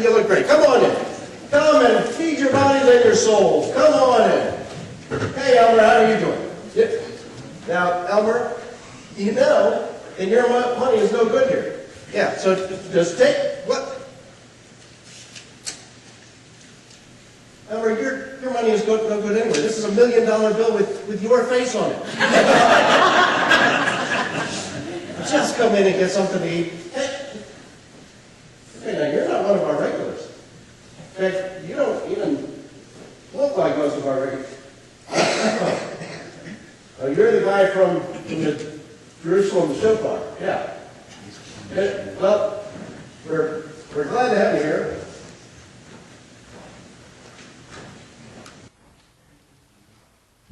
You look great. Come on in. Come and feed your bodies and your souls. Come on in. Hey, Elmer, how are you doing? Yeah. Now, Elmer, you know that your money is no good here. Yeah, so just take what? Elmer, your money is no good anyway. This is $1 million bill with your face on it. Just come in and get something to eat. Hey, now you're not one of our regulars. In fact, you don't even look like most of our regulars. You're the guy from the Jerusalem Shofar. Yeah. Well, we're glad to have you here.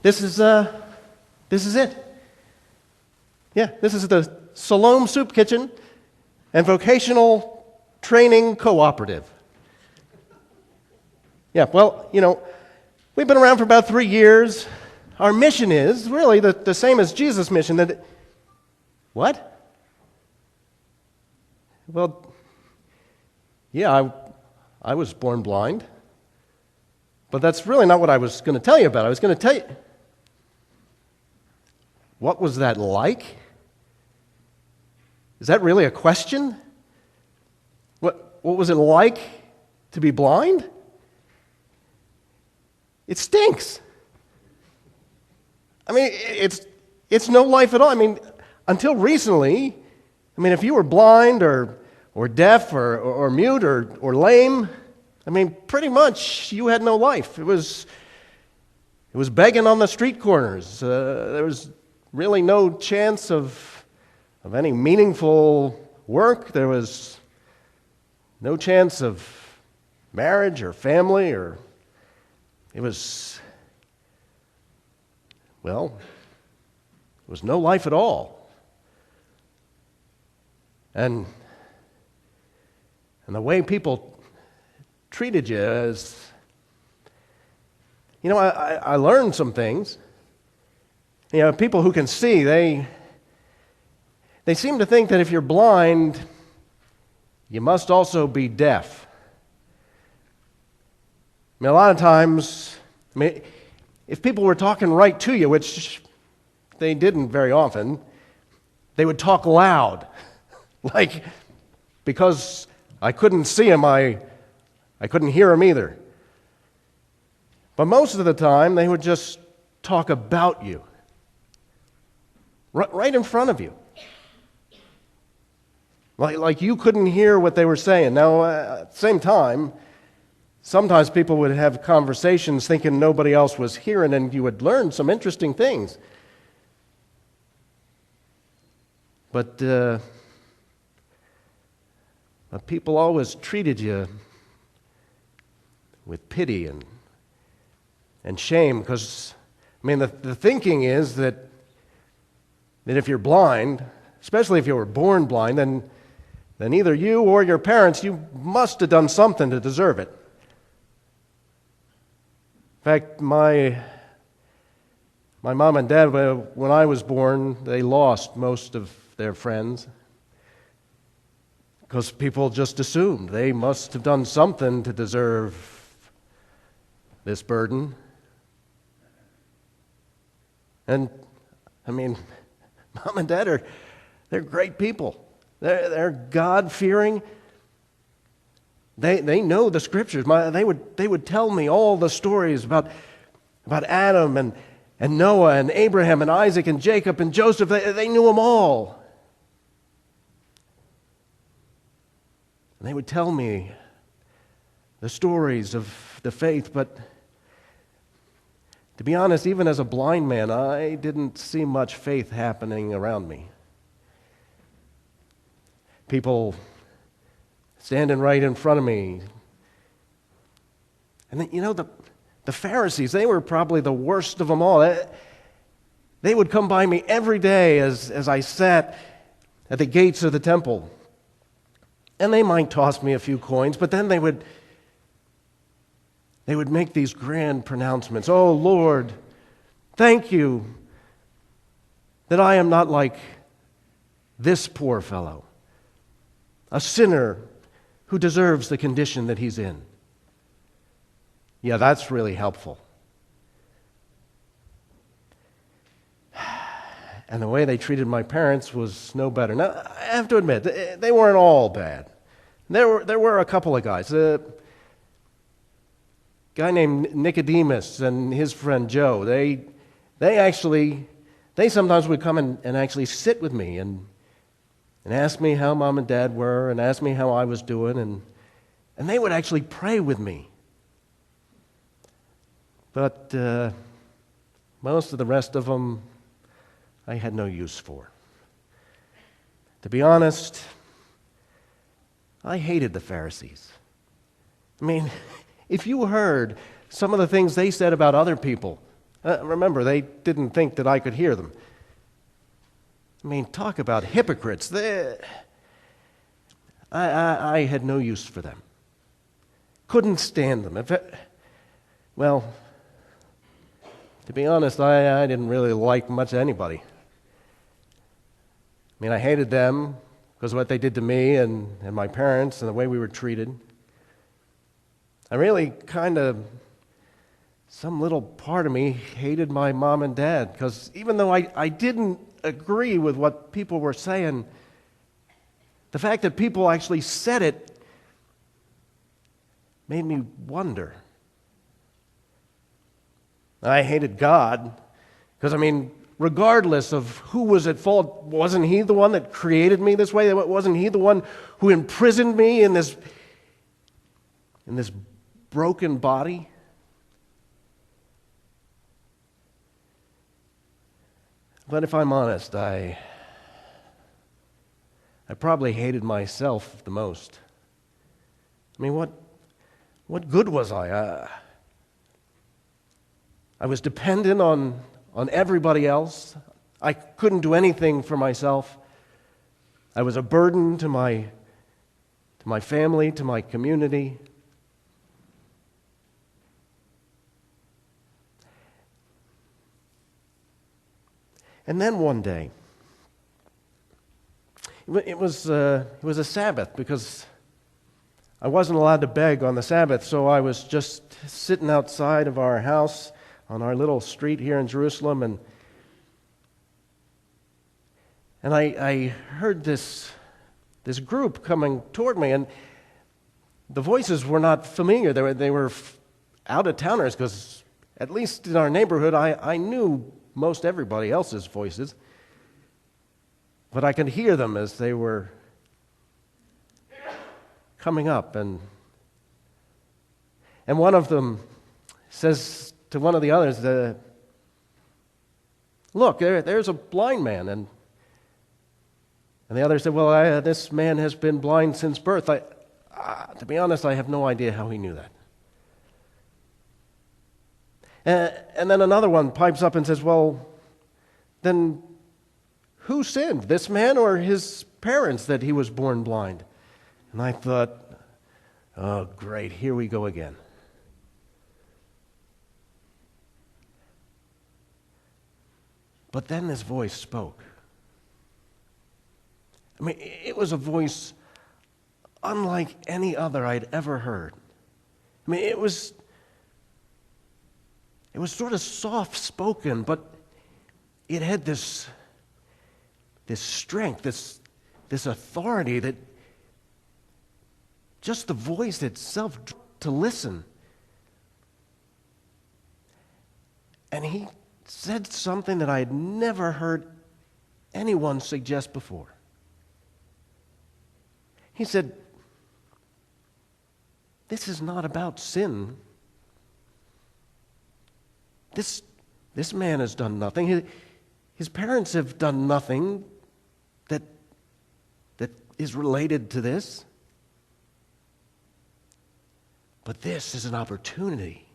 This is it. Yeah, this is the Siloam Soup Kitchen and Vocational Training Cooperative. Yeah, well, we've been around for about 3 years. Our mission is really the same as Jesus' mission. What? Well, yeah, I was born blind. But that's really not what I was going to tell you about. I was going to tell you, what was that like? Is that really a question? What was it like to be blind? It stinks. I mean, it's no life at all. I mean, until recently, if you were blind or deaf or mute or lame, pretty much you had no life. It was begging on the street corners. There was really no chance of any meaningful work. There was no chance of marriage or family, or it was no life at all. And the way people treated you as, I learned some things. People who can see, they seem to think that if you're blind, you must also be deaf. A lot of times, if people were talking right to you, which they didn't very often, they would talk loud. Like, because I couldn't see him, I couldn't hear him either. But most of the time, they would just talk about you. Right in front of you. Like you couldn't hear what they were saying. Now, at the same time, sometimes people would have conversations thinking nobody else was hearing, and you would learn some interesting things. But people always treated you with pity and shame, because, the thinking is that if you're blind, especially if you were born blind, then either you or your parents, you must have done something to deserve it. In fact, my mom and dad, when I was born, they lost most of their friends because people just assumed they must have done something to deserve this burden. And, Mom and Dad they're great people. They're God-fearing. They know the Scriptures. They would tell me all the stories about Adam and Noah and Abraham and Isaac and Jacob and Joseph. They knew them all. And they would tell me the stories of the faith, but to be honest, even as a blind man, I didn't see much faith happening around me. People standing right in front of me. And then, the Pharisees, they were probably the worst of them all. They would come by me every day as I sat at the gates of the temple. And they might toss me a few coins, but then they would make these grand pronouncements. Oh, Lord, thank you that I am not like this poor fellow, a sinner who deserves the condition that he's in. Yeah, that's really helpful. And the way they treated my parents was no better. Now, I have to admit, they weren't all bad. There were a couple of guys. A guy named Nicodemus and his friend Joe, they sometimes would come and actually sit with me and ask me how Mom and Dad were and ask me how I was doing, and they would actually pray with me. But most of the rest of them I had no use for. To be honest, I hated the Pharisees. I mean, if you heard some of the things they said about other people, remember, they didn't think that I could hear them. I mean, talk about hypocrites. I had no use for them. Couldn't stand them. Well, to be honest, I didn't really like much anybody. I mean, I hated them because of what they did to me and my parents and the way we were treated. I really some little part of me hated my mom and dad because even though I didn't agree with what people were saying, the fact that people actually said it made me wonder. I hated God because, I mean, regardless of who was at fault, wasn't He the one that created me this way? Wasn't He the one who imprisoned me in this broken body? But if I'm honest, I probably hated myself the most. I mean, what good was I? I was dependent on everybody else. I couldn't do anything for myself. I was a burden to my family, to my community. And then one day, it was a Sabbath because I wasn't allowed to beg on the Sabbath, so I was just sitting outside of our house on our little street here in Jerusalem, and I heard this group coming toward me, and the voices were not familiar. They were out-of-towners because, at least in our neighborhood, I knew most everybody else's voices, but I could hear them as they were coming up, and one of them says to one of the others, "Look, there's a blind man," and the other said, "Well, this man has been blind since birth." To be honest, I have no idea how he knew that. And then another one pipes up and says, "Well, then who sinned, this man or his parents, that he was born blind?" And I thought, oh, great, here we go again. But then this voice spoke. I mean, it was a voice unlike any other I'd ever heard. I mean, it was sort of soft-spoken, but it had this strength, this authority that just the voice itself to listen. And he said something that I had never heard anyone suggest before. He said, "This is not about sin. This man has done nothing. His parents have done nothing that is related to this. But this is an opportunity.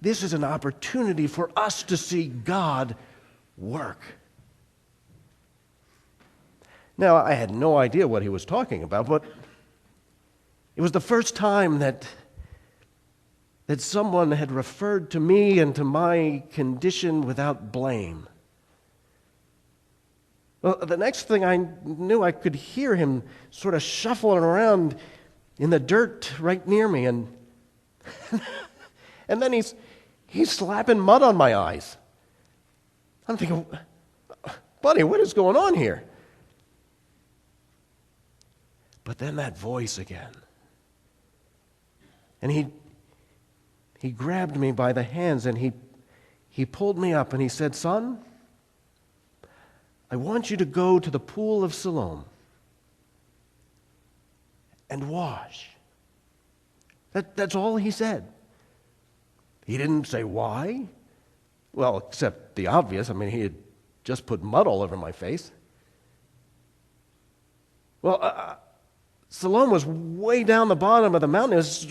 This is an opportunity for us to see God work." Now, I had no idea what he was talking about, but it was the first time that someone had referred to me and to my condition without blame. Well, the next thing I knew, I could hear him sort of shuffling around in the dirt right near me, and and then he's slapping mud on my eyes. I'm thinking, buddy, what is going on here? But then that voice again. And he grabbed me by the hands and he pulled me up and he said, son, I want you to go to the pool of Siloam and wash. That's all he said. He didn't say why. Well, except the obvious. I mean, he had just put mud all over my face. Well, Siloam was way down the bottom of the mountain. It was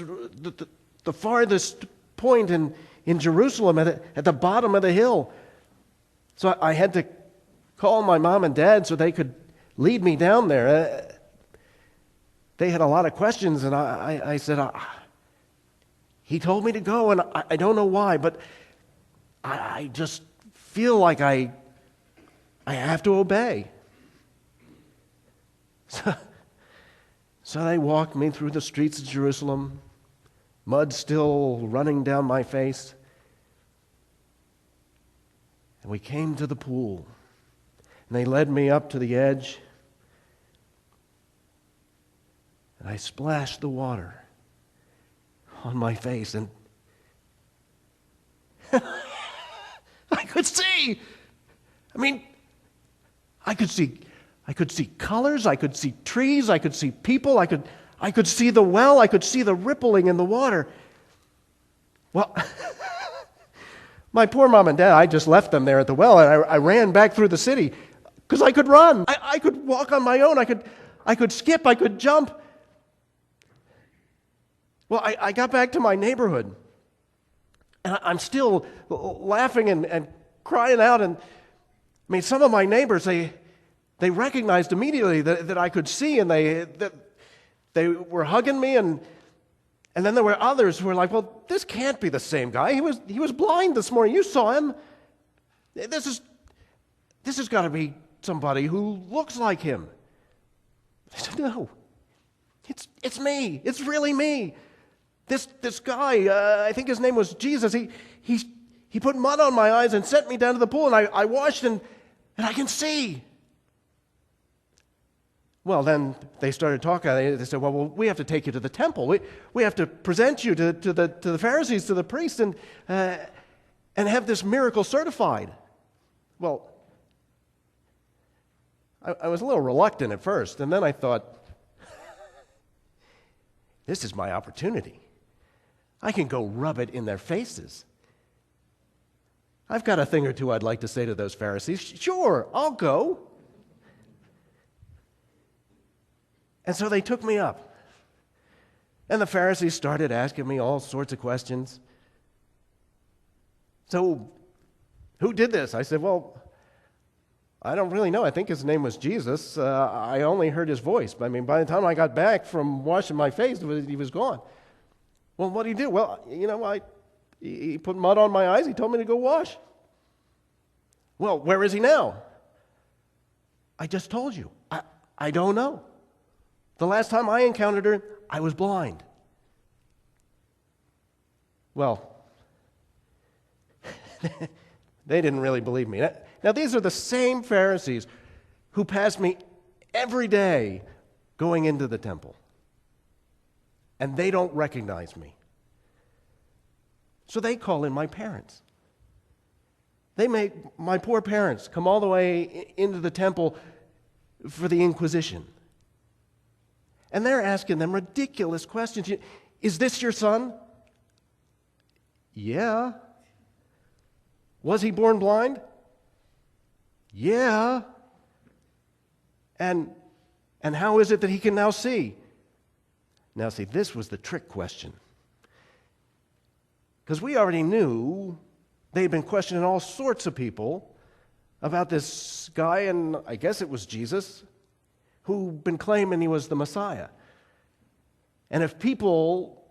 the farthest point in Jerusalem at the bottom of the hill. So I had to call my mom and dad so they could lead me down there. They had a lot of questions, and I said, he told me to go, and I don't know why, but I just feel like I have to obey. So they walked me through the streets of Jerusalem, mud still running down my face. And we came to the pool, and they led me up to the edge, and I splashed the water on my face, and I could see. I mean, I could see colors, I could see trees, I could see people, I could see the well, I could see the rippling in the water. Well, my poor mom and dad, I just left them there at the well, and I ran back through the city because I could run. I could walk on my own. I could skip. I could jump. Well, I got back to my neighborhood, and I'm still laughing and crying out. And I mean, some of my neighbors, they recognized immediately that I could see, and they were hugging me, and then there were others who were like, well, this can't be the same guy. He was blind this morning. You saw him. This has got to be somebody who looks like him. I said, no, it's me. It's really me. This guy, I think his name was Jesus. He put mud on my eyes and sent me down to the pool, and I washed, and I can see. Well, then they started talking. They said, well, we have to take you to the temple. We have to present you to the Pharisees, to the priests, and have this miracle certified. Well, I was a little reluctant at first, and then I thought, this is my opportunity. I can go rub it in their faces. I've got a thing or two I'd like to say to those Pharisees. Sure, I'll go. And so they took me up. And the Pharisees started asking me all sorts of questions. So, who did this? I said, well, I don't really know. I think his name was Jesus. I only heard his voice. I mean, by the time I got back from washing my face, he was gone. Well, what did he do? Well, he put mud on my eyes. He told me to go wash. Well, where is he now? I just told you. I don't know. The last time I encountered her, I was blind. Well, they didn't really believe me. Now, these are the same Pharisees who pass me every day going into the temple. And they don't recognize me. So they call in my parents. They make my poor parents come all the way into the temple for the Inquisition. And they're asking them ridiculous questions. Is this your son? Yeah. Was he born blind? Yeah. And how is it that he can now see? Now, see, this was the trick question. Because we already knew they'd been questioning all sorts of people about this guy, and I guess it was Jesus, who'd been claiming he was the Messiah. And if people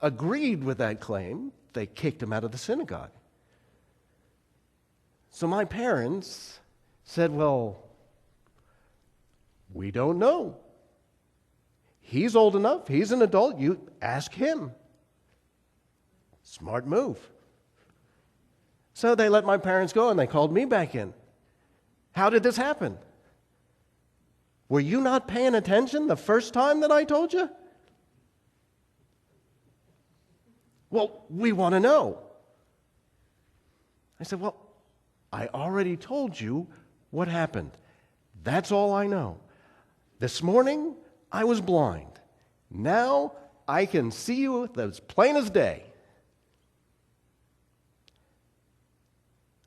agreed with that claim, they kicked him out of the synagogue. So my parents said, well, we don't know. He's old enough. He's an adult. You ask him. Smart move. So they let my parents go and they called me back in. How did this happen? Were you not paying attention the first time that I told you? Well, we want to know. I said, well, I already told you what happened. That's all I know. This morning, I was blind. Now, I can see you as plain as day.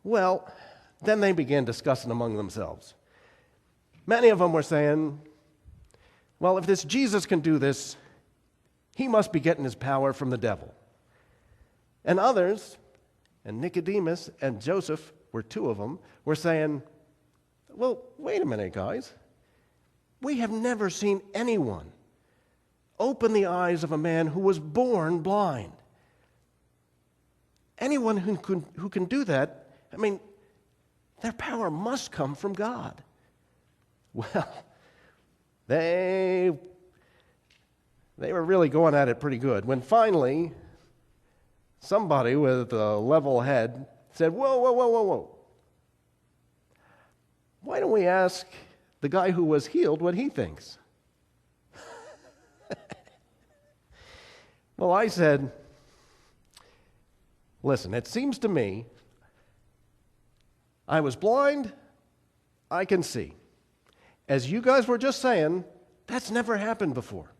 Well, then they began discussing among themselves. Many of them were saying, well, if this Jesus can do this, he must be getting his power from the devil. And others, and Nicodemus and Joseph were two of them, were saying, well, wait a minute, guys. We have never seen anyone open the eyes of a man who was born blind. Anyone who can do that, I mean, their power must come from God. Well, they were really going at it pretty good when finally somebody with a level head said, whoa. Why don't we ask the guy who was healed what he thinks? Well, I said, listen, it seems to me I was blind, I can see. As you guys were just saying, that's never happened before.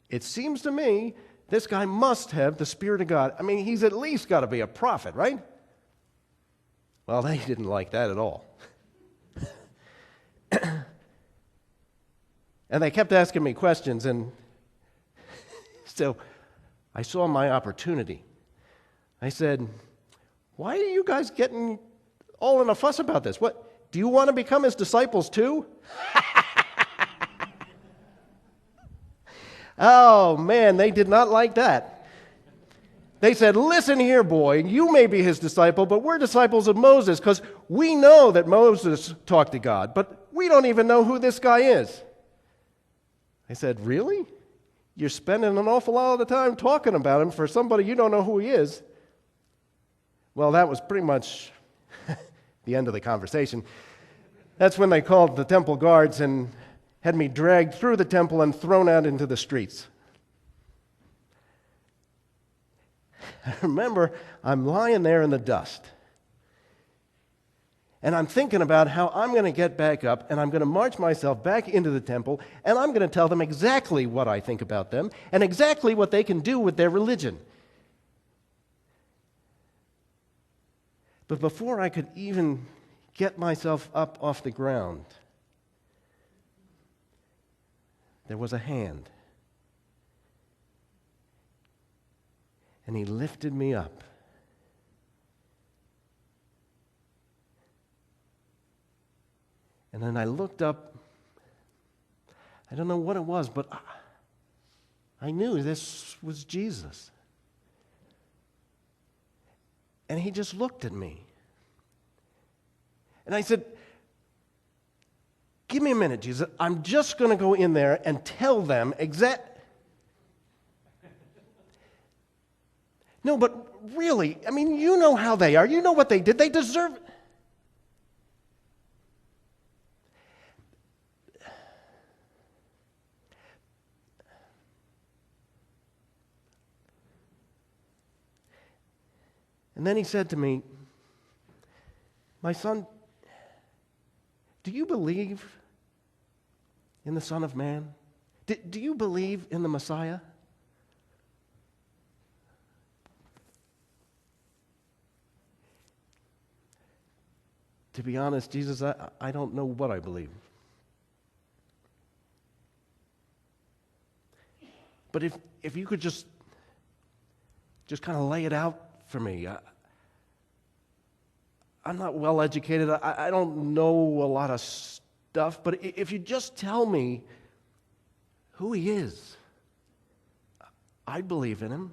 It seems to me this guy must have the Spirit of God. I mean, he's at least got to be a prophet, right? Well, they didn't like that at all. And they kept asking me questions, and so I saw my opportunity. I said, why are you guys getting all in a fuss about this? What, do you want to become his disciples too? Oh, man, they did not like that. They said, listen here, boy, you may be his disciple, but we're disciples of Moses because we know that Moses talked to God, but we don't even know who this guy is. I said, really? You're spending an awful lot of the time talking about him for somebody you don't know who he is? Well, that was pretty much the end of the conversation. That's when they called the temple guards and had me dragged through the temple and thrown out into the streets. I remember I'm lying there in the dust. And I'm thinking about how I'm going to get back up and I'm going to march myself back into the temple and I'm going to tell them exactly what I think about them and exactly what they can do with their religion. But before I could even get myself up off the ground, there was a hand. And he lifted me up. And then I looked up. I don't know what it was, but I knew this was Jesus. And he just looked at me. And I said, give me a minute, Jesus. I'm just going to go in there and tell them No, but really, I mean, you know how they are. You know what they did. They deserve it. And then he said to me, my son, do you believe in the Son of Man? Do you believe in the Messiah? To be honest, Jesus, I don't know what I believe. But if you could just kind of lay it out for me. I'm not well educated. I don't know a lot of stuff. But if you just tell me who he is, I believe in him.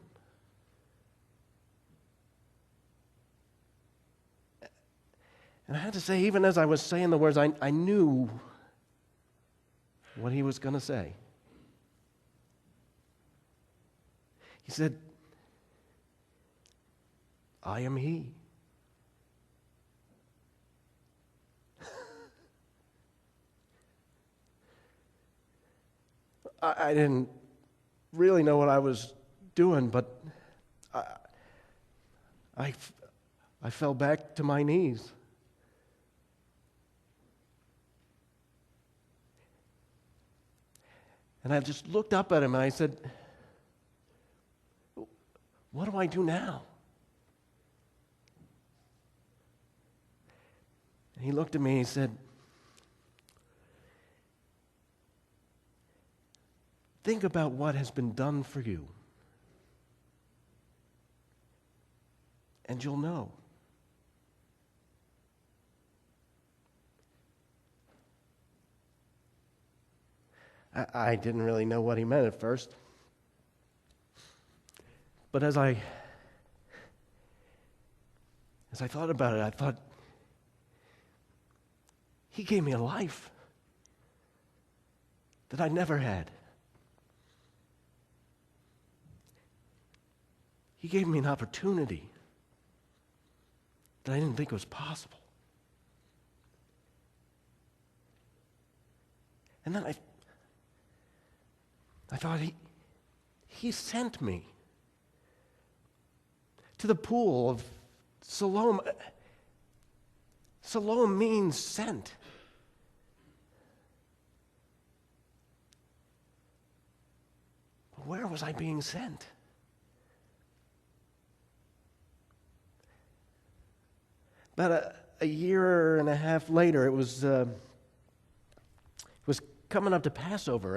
And I had to say, even as I was saying the words, I knew what he was going to say. He said, I am he. I didn't really know what I was doing, but I fell back to my knees. And I just looked up at him and I said, what do I do now? And he looked at me and he said, think about what has been done for you, and you'll know. I didn't really know what he meant at first. But as I thought about it, I thought, he gave me a life that I never had. He gave me an opportunity that I didn't think was possible. And then I thought, he sent me to the pool of Siloam. Siloam means sent. But where was I being sent? About a year and a half later, it was coming up to Passover,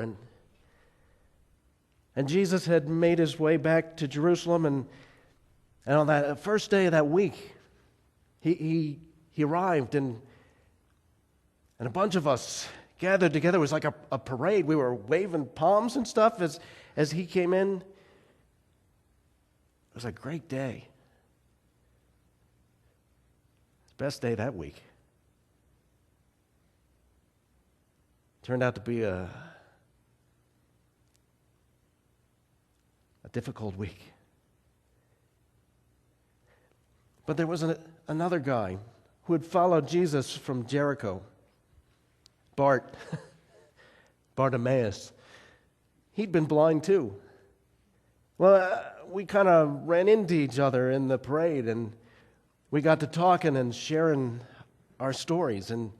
and Jesus had made his way back to Jerusalem, and on that first day of that week, he arrived, and a bunch of us gathered together. It was like a parade. We were waving palms and stuff as he came in. It was a great day. Best day that week. Turned out to be a difficult week. But there was another guy who had followed Jesus from Jericho, Bartimaeus. He'd been blind too. Well, we kind of ran into each other in the parade, and we got to talking and sharing our stories, and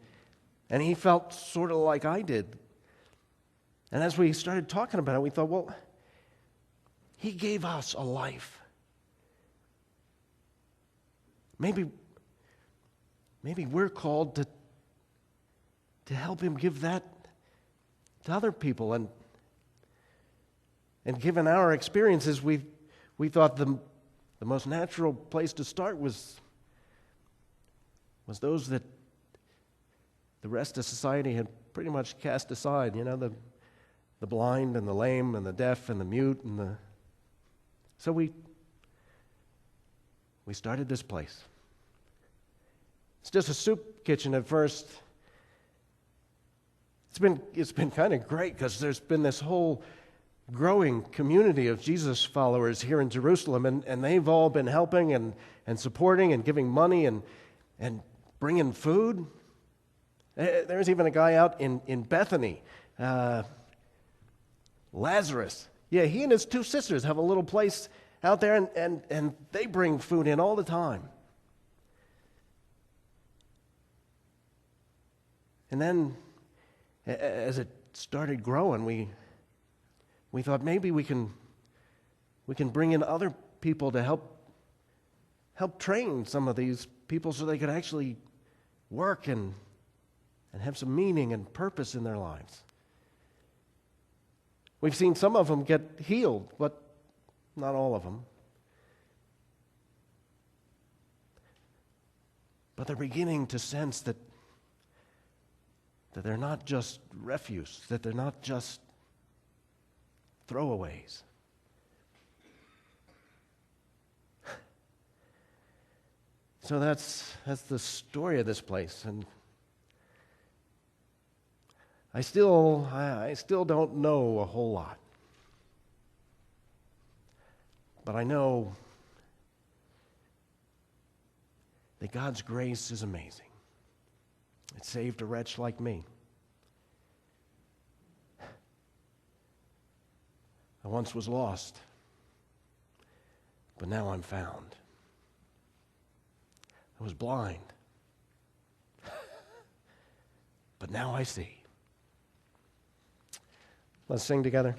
he felt sort of like I did. And as we started talking about it, we thought, well, he gave us a life. Maybe we're called to help him give that to other people. And given our experiences, we thought the most natural place to start was those that the rest of society had pretty much cast aside, the blind and the lame and the deaf and the mute so we started this place. It's just a soup kitchen at first. It's been kind of great because there's been this whole growing community of Jesus followers here in Jerusalem, and they've all been helping and supporting and giving money and bringing food. There's even a guy out in Bethany, Lazarus. Yeah, he and his two sisters have a little place out there, and they bring food in all the time. And then, as it started growing, we thought maybe we can bring in other people to help train some of these people so they could actually work and have some meaning and purpose in their lives. We've seen some of them get healed, but not all of them. But they're beginning to sense that they're not just refuse, that they're not just throwaways. So that's the story of this place, and I still don't know a whole lot. But I know that God's grace is amazing. It saved a wretch like me. I once was lost, but now I'm found. I was blind, but now I see. Let's sing together.